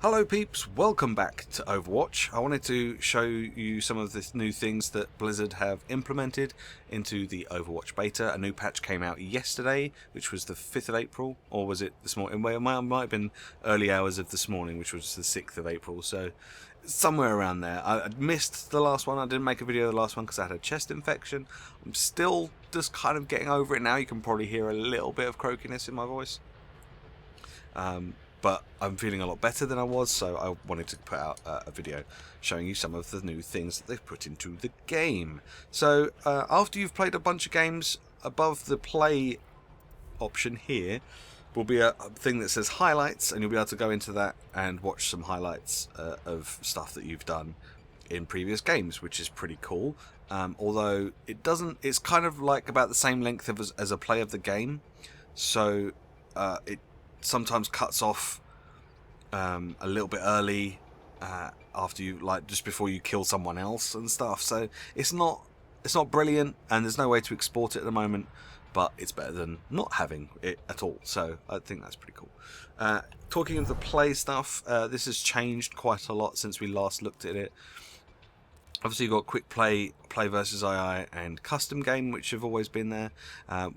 Hello peeps, welcome back to Overwatch. I wanted to show you some of the new things that Blizzard have implemented into the Overwatch beta. A new patch came out yesterday, which was the 5th of April, or was it this morning? It might have been early hours of this morning, which was the 6th of April, so somewhere around there. I missed the last one. I didn't make a video of the last one because I had a chest infection. I'm still just kind of getting over it now. You can probably hear a little bit of croakiness in my voice. But I'm feeling a lot better than I was, so I wanted to put out a video showing you some of the new things that they've put into the game. So after you've played a bunch of games, above the play option here will be a thing that says highlights, and you'll be able to go into that and watch some highlights of stuff that you've done in previous games, which is pretty cool. Although it's kind of like about the same length as a play of the game, so it sometimes cuts off a little bit early after you, like, just before you kill someone else and stuff. So it's not brilliant, and there's no way to export it at the moment, but it's better than not having it at all. So I think that's pretty cool. Talking of the play stuff, this has changed quite a lot since we last looked at it. Obviously, you've got quick play versus II, and custom game, which have always been there.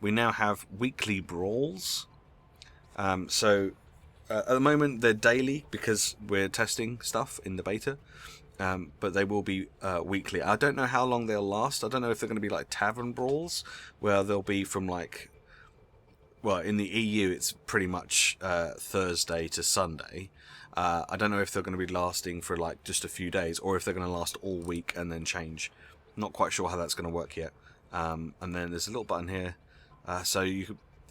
We now have weekly brawls. So at the moment they're daily because we're testing stuff in the beta, but they will be weekly. I don't know how long they'll last. I don't know if they're going to be like tavern brawls where they'll be from, like, well, in the EU it's pretty much Thursday to Sunday. I don't know if they're going to be lasting for like just a few days, or if they're going to last all week and then change. Not quite sure how that's going to work yet. And then there's a little button here, so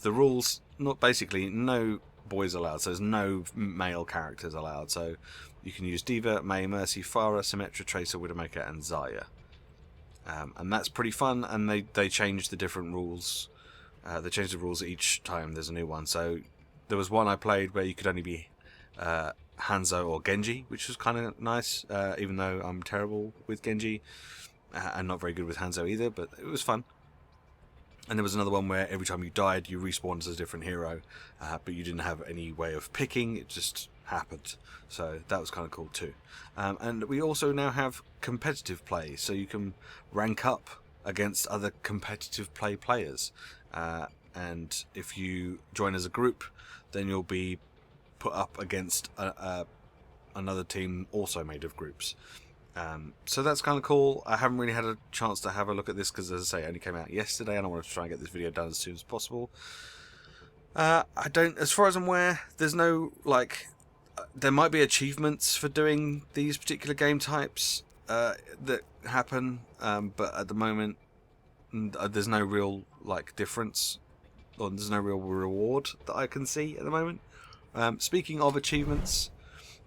the rules, not basically no boys allowed, so there's no male characters allowed. So you can use D.Va, Mei, Mercy, Pharah, Symmetra, Tracer, Widowmaker, and Zarya. And that's pretty fun, and they change the different rules. They change the rules each time there's a new one. So there was one I played where you could only be Hanzo or Genji, which was kind of nice, even though I'm terrible with Genji and not very good with Hanzo either, but it was fun. And there was another one where every time you died, you respawned as a different hero, but you didn't have any way of picking, it just happened. So that was kind of cool too. And we also now have competitive play, so you can rank up against other competitive play players. And if you join as a group, then you'll be put up against another team also made of groups. So that's kind of cool. I haven't really had a chance to have a look at this because, as I say, it only came out yesterday, and I want to try and get this video done as soon as possible. As far as I'm aware, there's no, like, there might be achievements for doing these particular game types that happen, but at the moment, there's no real, like, difference, or there's no real reward that I can see at the moment. Speaking of achievements,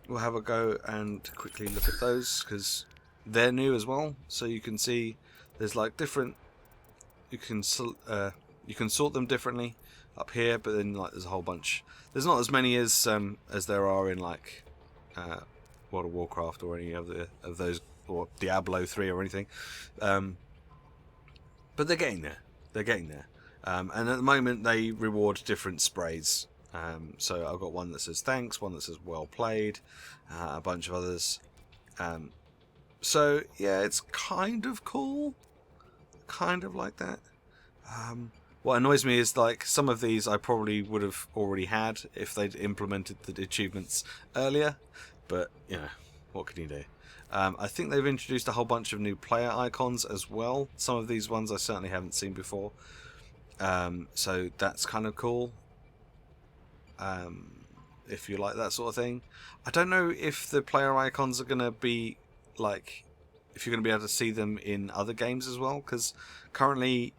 we'll have a go and quickly look at those because they're new as well. So you can see there's like different. You can sort them differently up here, but then, like, there's a whole bunch. There's not as many as there are in, like, World of Warcraft or any of those, or Diablo 3 or anything. But they're getting there. They're getting there. And at the moment they reward different sprays. So I've got one that says thanks, one that says well played, a bunch of others. So yeah, it's kind of cool, kind of like that. What annoys me is, like, some of these I probably would have already had if they'd implemented the achievements earlier, but you know, what can you do? I think they've introduced a whole bunch of new player icons as well. Some of these ones I certainly haven't seen before, so that's kind of cool. If you like that sort of thing. I don't know if the player icons are going to be, like, if you're going to be able to see them in other games as well, because currently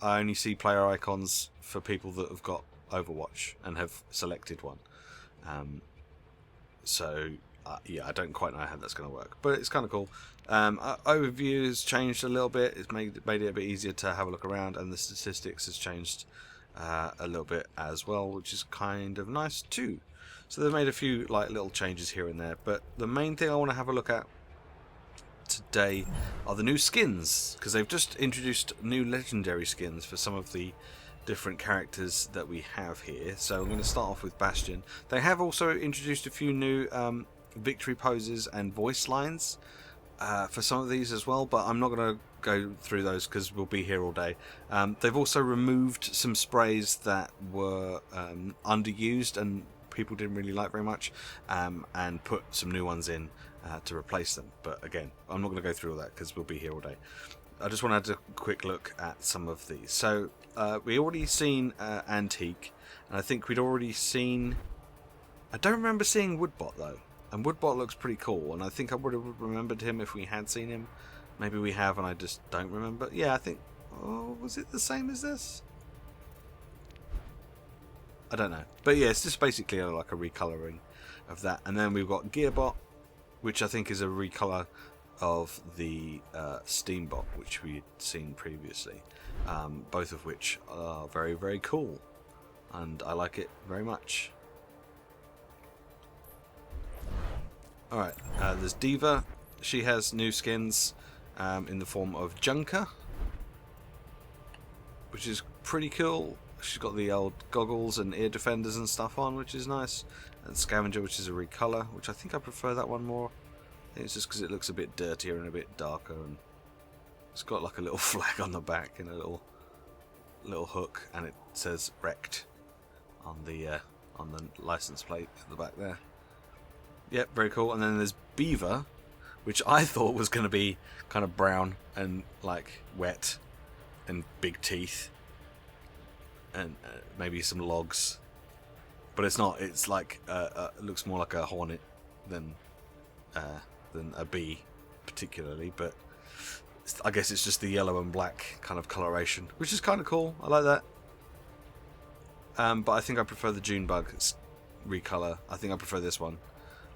I only see player icons for people that have got Overwatch and have selected one. Yeah, I don't quite know how that's going to work, but it's kind of cool. Overview has changed a little bit. It's made it a bit easier to have a look around, and the statistics has changed a little bit as well, which is kind of nice too. So they've made a few, like, little changes here and there, but the main thing I want to have a look at today are the new skins, because they've just introduced new legendary skins for some of the different characters that we have here. So I'm going to start off with Bastion. They have also introduced a few new victory poses and voice lines for some of these as well, but I'm not going to go through those because we'll be here all day. They've also removed some sprays that were underused and people didn't really like very much, and put some new ones in to replace them. But again, I'm not going to go through all that because we'll be here all day. I just want to have a quick look at some of these. So we already seen Antique, and I think we'd already seen... I don't remember seeing Woodbot though, and Woodbot looks pretty cool, and I think I would have remembered him if we had seen him. Maybe we have and I just don't remember. Yeah, I think... Oh, was it the same as this? I don't know. But yeah, it's just basically like a recolouring of that. And then we've got Gearbot, which I think is a recolor of the Steambot, which we had seen previously. Both of which are very, very cool. And I like it very much. Alright, there's Diva. She has new skins in the form of Junker, which is pretty cool. She's got the old goggles and ear defenders and stuff on, which is nice. And Scavenger, which is a recolor, which I think I prefer that one more. I think it's just because it looks a bit dirtier and a bit darker, and it's got like a little flag on the back and a little hook, and it says wrecked on the license plate at the back there. Yep, very cool. And then there's Beaver, which I thought was going to be kind of brown and like wet and big teeth and maybe some logs, but it's not. It's like it looks more like a hornet than a bee particularly, but I guess it's just the yellow and black kind of coloration, which is kind of cool. I like that. But I think I prefer the Junebug recolor. I think I prefer this one.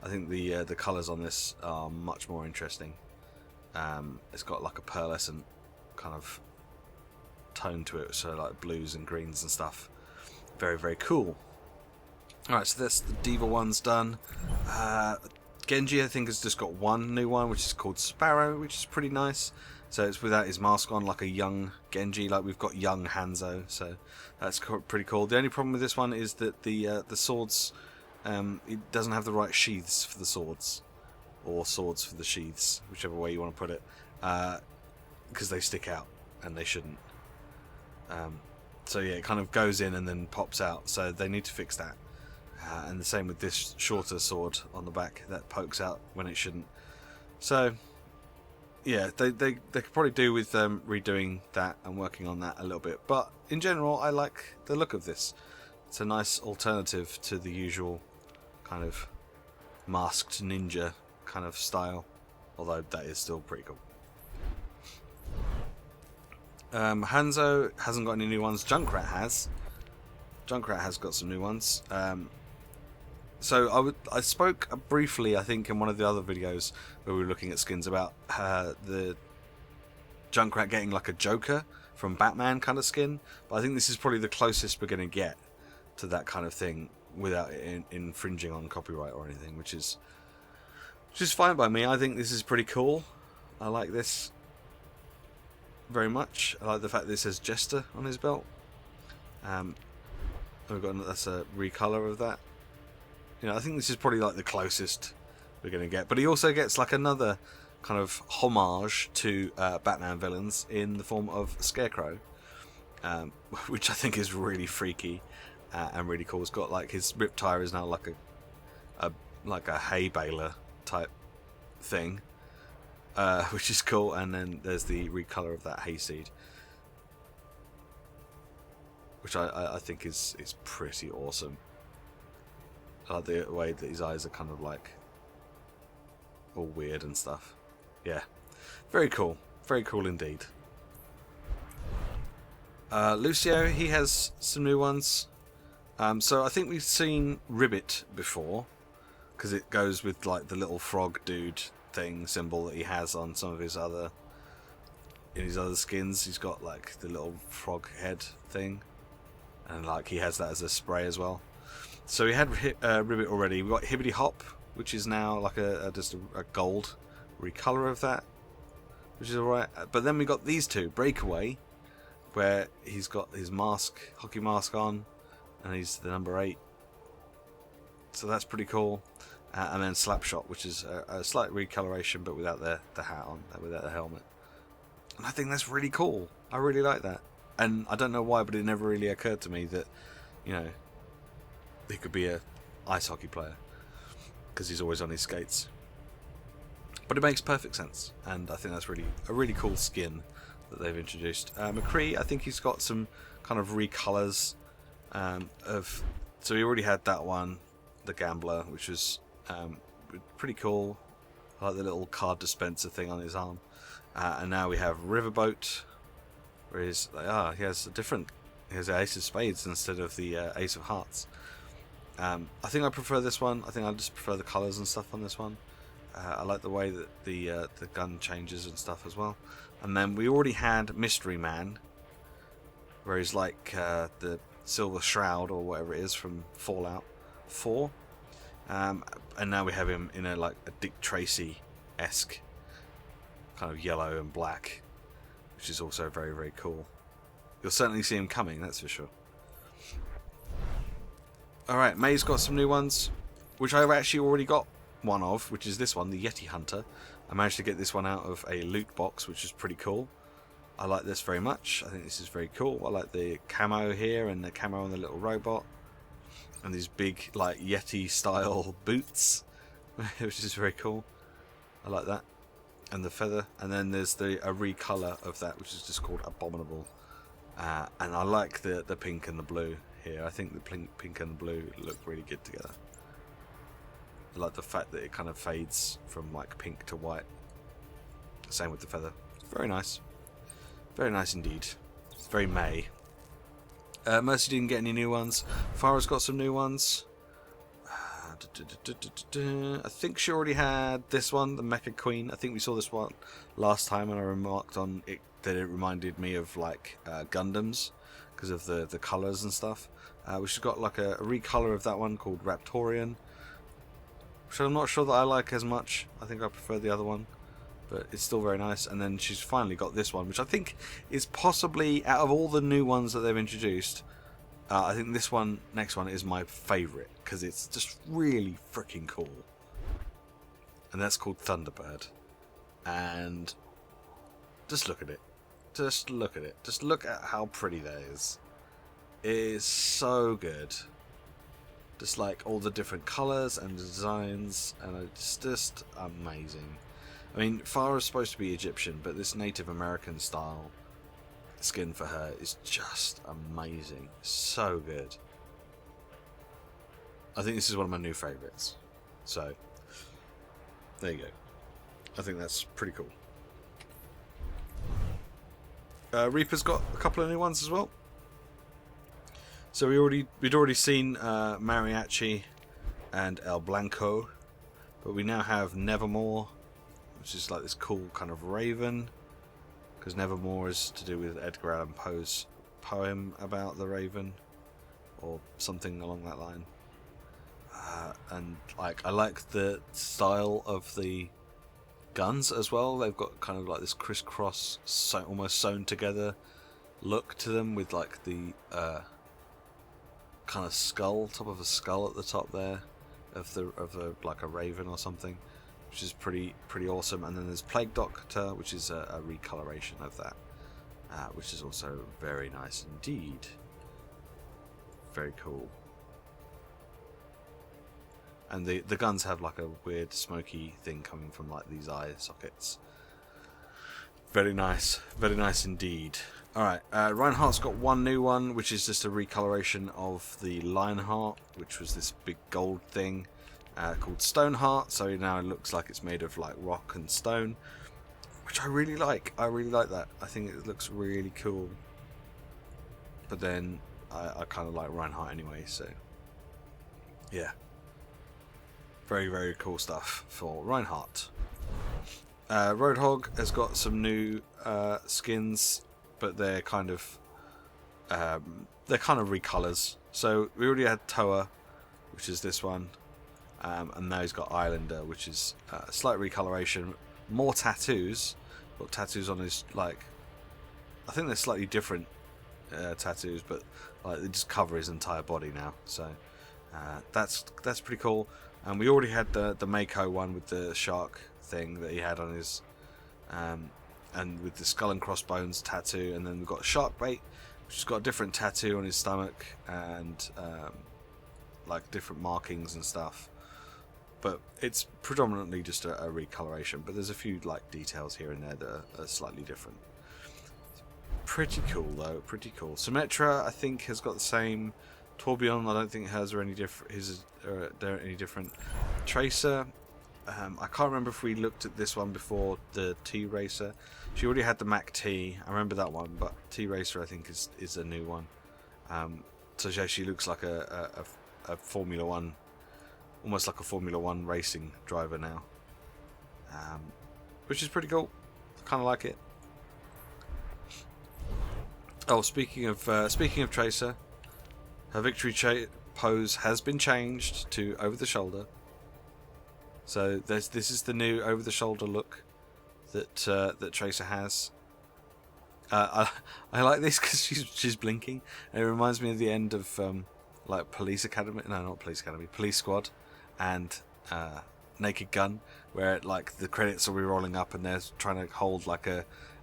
I think the colours on this are much more interesting. It's got like a pearlescent kind of tone to it, so like blues and greens and stuff. Very, very cool. Alright, so that's the Diva one's done. Genji, I think, has just got one new one, which is called Sparrow, which is pretty nice. So it's without his mask on, like a young Genji, like we've got young Hanzo, so that's pretty cool. The only problem with this one is that the swords, it doesn't have the right sheaths for the swords, or swords for the sheaths, whichever way you want to put it, because they stick out, and they shouldn't. So yeah, it kind of goes in and then pops out, so they need to fix that. And the same with this shorter sword on the back that pokes out when it shouldn't. So yeah, they could probably do with redoing that and working on that a little bit. But in general, I like the look of this. It's a nice alternative to the usual kind of masked ninja kind of style, although that is still pretty cool. Hanzo hasn't got any new ones. Junkrat has. Junkrat has got some new ones. So I spoke briefly, I think, in one of the other videos where we were looking at skins about the Junkrat getting like a Joker from Batman kind of skin. But I think this is probably the closest we're going to get to that kind of thing without it infringing on copyright or anything, which is fine by me. I think this is pretty cool. I like this very much. I like the fact that it says Jester on his belt. That's a recolor of that. You know, I think this is probably like the closest we're going to get. But he also gets like another kind of homage to Batman villains in the form of Scarecrow, which I think is really freaky and really cool. It's got like his rip tire is now like a hay baler type thing, which is cool. And then there's the recolor of that hayseed, which I think is pretty awesome. I like the way that his eyes are kind of like all weird and stuff. Yeah, very cool. Very cool indeed. Lucio, he has some new ones. So I think we've seen Ribbit before, because it goes with like the little frog dude thing symbol that he has on some of his other skins. He's got like the little frog head thing, and like he has that as a spray as well. So we had Ribbit already. We got Hibbity Hop, which is now like just a gold recolor of that, which is alright. But then we got these two, Breakaway, where he's got his mask, hockey mask on, and he's the number 8. So that's pretty cool. and then Slapshot, which is a slight recoloration but without the hat on, without the helmet. And I think that's really cool. I really like that. And I don't know why, but it never really occurred to me that, you know, he could be a ice hockey player because he's always on his skates. But it makes perfect sense, and I think that's really a really cool skin that they've introduced. McCree, I think he's got some kind of recolors of. So we already had that one, the Gambler, which was pretty cool. I like the little card dispenser thing on his arm, and now we have Riverboat, where he has a different. He has the Ace of Spades instead of the Ace of Hearts. I think I prefer this one. I think I just prefer the colours and stuff on this one. I like the way that the gun changes and stuff as well. And then we already had Mystery Man, where he's like the Silver Shroud or whatever it is from Fallout 4. And now we have him in a Dick Tracy-esque kind of yellow and black, which is also very, very cool. You'll certainly see him coming, that's for sure. Alright, May's got some new ones, which I've actually already got one of, which is this one, the Yeti Hunter. I managed to get this one out of a loot box, which is pretty cool. I like this very much. I think this is very cool. I like the camo here and the camo on the little robot. And these big, Yeti style boots, which is very cool. I like that. And the feather. And then there's a recolor of that, which is just called Abominable. And I like the pink and the blue here. I think the pink and the blue look really good together. I like the fact that it kind of fades from pink to white. Same with the feather. Very nice. Very nice indeed. It's very May. Mercy didn't get any new ones. Farah's got some new ones. I think she already had this one, the Mecha Queen. I think we saw this one last time, and I remarked on it that it reminded me of Gundams because of the colours and stuff. She's got a recolor of that one called Raptorian, which I'm not sure that I like as much. I think I prefer the other one, but it's still very nice. And then she's finally got this one, which I think is possibly, out of all the new ones that they've introduced, I think this one, next one, is my favourite, because it's just really freaking cool. And that's called Thunderbird. And just look at it. Just look at it. Just look at how pretty that is. It is so good. Just all the different colours and designs, and it's just amazing. I mean, Farah's supposed to be Egyptian, but this Native American style skin for her is just amazing. So good. I think this is one of my new favourites. So, there you go. I think that's pretty cool. Reaper's got a couple of new ones as well. So we'd already seen Mariachi and El Blanco, but we now have Nevermore, which is this cool kind of raven, because Nevermore is to do with Edgar Allan Poe's poem about the raven, or something along that line. And I like the style of the guns as well. They've got kind of this crisscross, almost sewn together look to them, with the kind of skull, top of a skull at the top there, of a raven or something, which is pretty awesome. And then there's Plague Doctor, which is a recoloration of that, which is also very nice indeed. Very cool. And the guns have a weird smoky thing coming from these eye sockets. Very nice indeed. Alright, Reinhardt's got one new one, which is just a recoloration of the Lionheart, which was this big gold thing called Stoneheart. So now it looks like it's made of rock and stone, which I really like. I really like that. I think it looks really cool. But then I kind of like Reinhardt anyway, so yeah. Very, very cool stuff for Reinhardt. Roadhog has got some new skins, but they're kind of recolors. So we already had Toa, which is this one, and now he's got Islander, which is a slight recoloration, more tattoos. Got tattoos on his I think they're slightly different tattoos, but they just cover his entire body now. So that's pretty cool. And we already had the Mako one with the shark thing that he had on his, and with the skull and crossbones tattoo, and then we've got shark bait, which has got a different tattoo on his stomach and like different markings and stuff. But it's predominantly just a recoloration. But there's a few like details here and there that are slightly different. Pretty cool though, pretty cool. Symmetra I think has got the same. Torbjorn I don't think hers are any different. They're any different. Tracer, I can't remember if we looked at this one before the T Racer. She already had the Mac T. I remember that one, but T Racer I think is a new one. So yeah, she looks like a Formula One, almost like a Formula One racing driver now, which is pretty cool. I kind of like it. Oh, speaking of Tracer, her victory pose has been changed to over the shoulder. So this is the new over the shoulder look that Tracer has. I like this because she's blinking. And it reminds me of the end of like Police Academy. No, not Police Academy. Police Squad and Naked Gun, where like the credits will be rolling up and they're trying to hold like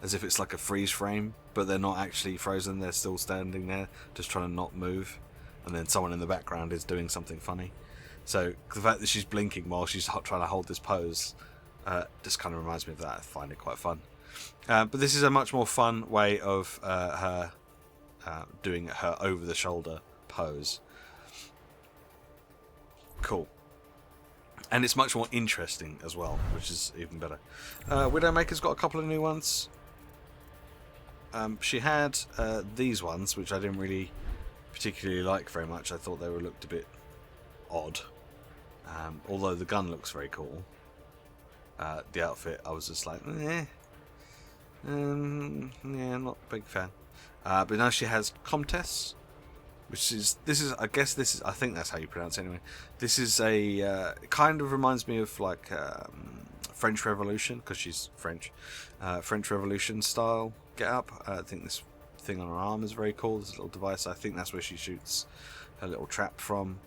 as if it's like a freeze frame, but they're not actually frozen. They're still standing there, just trying to not move. And then someone in the background is doing something funny. So the fact that she's blinking while she's trying to hold this pose just kind of reminds me of that. I find it quite fun. But this is a much more fun way of her doing her over-the-shoulder pose. Cool. And it's much more interesting as well, which is even better. Widowmaker's got a couple of new ones. She had these ones, which I didn't really particularly like very much. I thought they looked a bit odd. Although the gun looks very cool. The outfit, I was just like, yeah, not a big fan. But now she has Comtesse, which is I think that's how you pronounce it anyway. This is a kind of reminds me of like French Revolution, because she's French. French Revolution style get up. I think this thing on her arm is very cool. This little device. I think that's where she shoots her little trap from.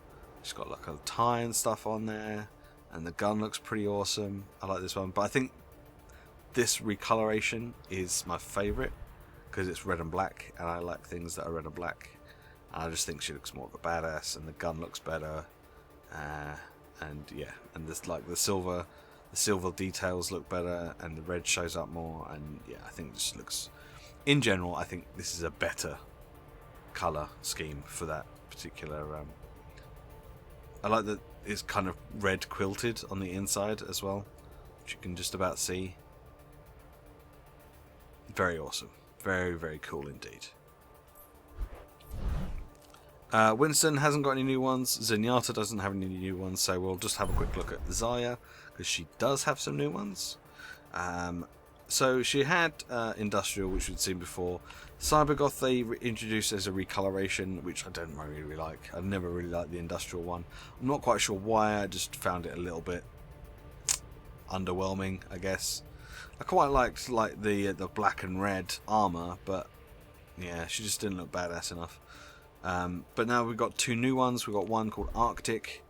She's got like a tie and stuff on there, and the gun looks pretty awesome. I like this one, but I think this recoloration is my favourite because it's red and black, and I like things that are red and black. And I just think she looks more of a badass, and the gun looks better, and yeah, and this like the silver details look better, and the red shows up more, and yeah, I think this looks. In general, I think this is a better colour scheme for that particular. I like that it's kind of red quilted on the inside as well, which you can just about see. Very awesome. Very, very cool indeed. Winston hasn't got any new ones. Zenyatta doesn't have any new ones, so we'll just have a quick look at Zaya, because she does have some new ones. So she had Industrial, which we'd seen before. Cybergoth they introduced as a recoloration, which I don't really like. I've never really liked the Industrial one. I'm not quite sure why, I just found it a little bit underwhelming, I guess. I quite liked like the black and red armour, but yeah, she just didn't look badass enough. But now we've got two new ones. We've got one called Arctic,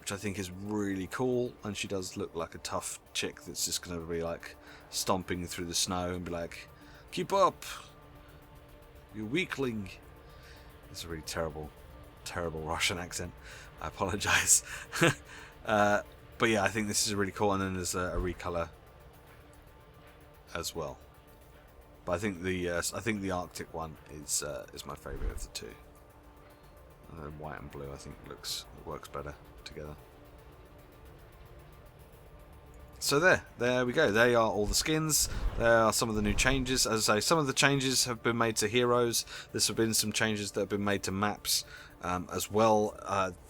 which I think is really cool, and she does look like a tough chick that's just going to be like stomping through the snow and be like, keep up, you weakling. It's a really terrible Russian accent. I apologise. But yeah, I think this is really cool, and then there's a recolor as well. But I think the Arctic one is my favourite of the two. And then white and blue I think works better together. So there we go. They are all the skins. There are some of the new changes. As I say, some of the changes have been made to heroes. There's been some changes that have been made to maps as well.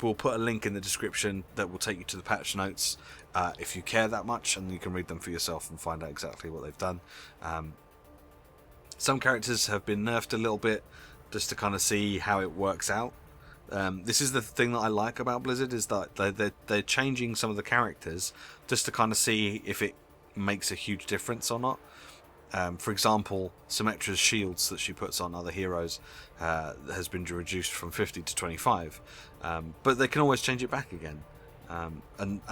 We'll put a link in the description that will take you to the patch notes if you care that much, and you can read them for yourself and find out exactly what they've done. Some characters have been nerfed a little bit just to kind of see how it works out. This is the thing that I like about Blizzard, is that they're changing some of the characters just to kind of see if it makes a huge difference or not. For example, Symmetra's shields that she puts on other heroes has been reduced from 50 to 25, but they can always change it back again. And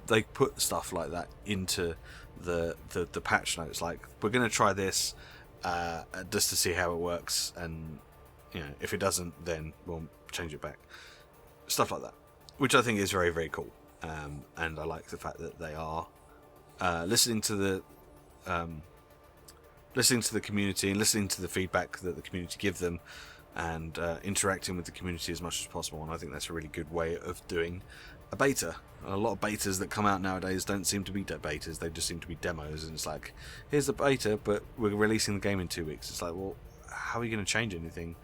they put stuff like that into the patch notes, like, we're going to try this just to see how it works, and if it doesn't, then we'll change it back, stuff like that, which I think is very, very cool. And I like the fact that they are listening to the community and listening to the feedback that the community give them, and interacting with the community as much as possible. And I think that's a really good way of doing a beta. A lot of betas that come out nowadays don't seem to be betas, they just seem to be demos, and it's like, here's the beta, but we're releasing the game in 2 weeks. It's like, well, how are you going to change anything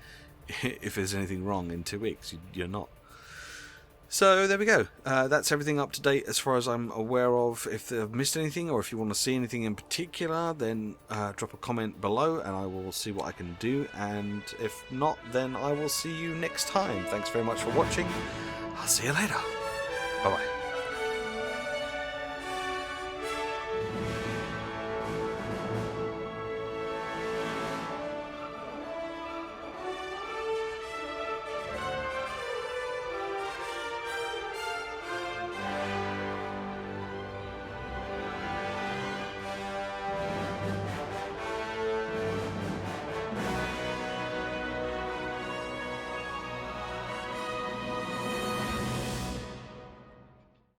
if there's anything wrong in 2 weeks? You're not. So there we go. That's everything up to date as far as I'm aware of. If I've missed anything, or if you want to see anything in particular, then drop a comment below and I will see what I can do. And if not, then I will see you next time. Thanks very much for watching. I'll see you later. Bye bye.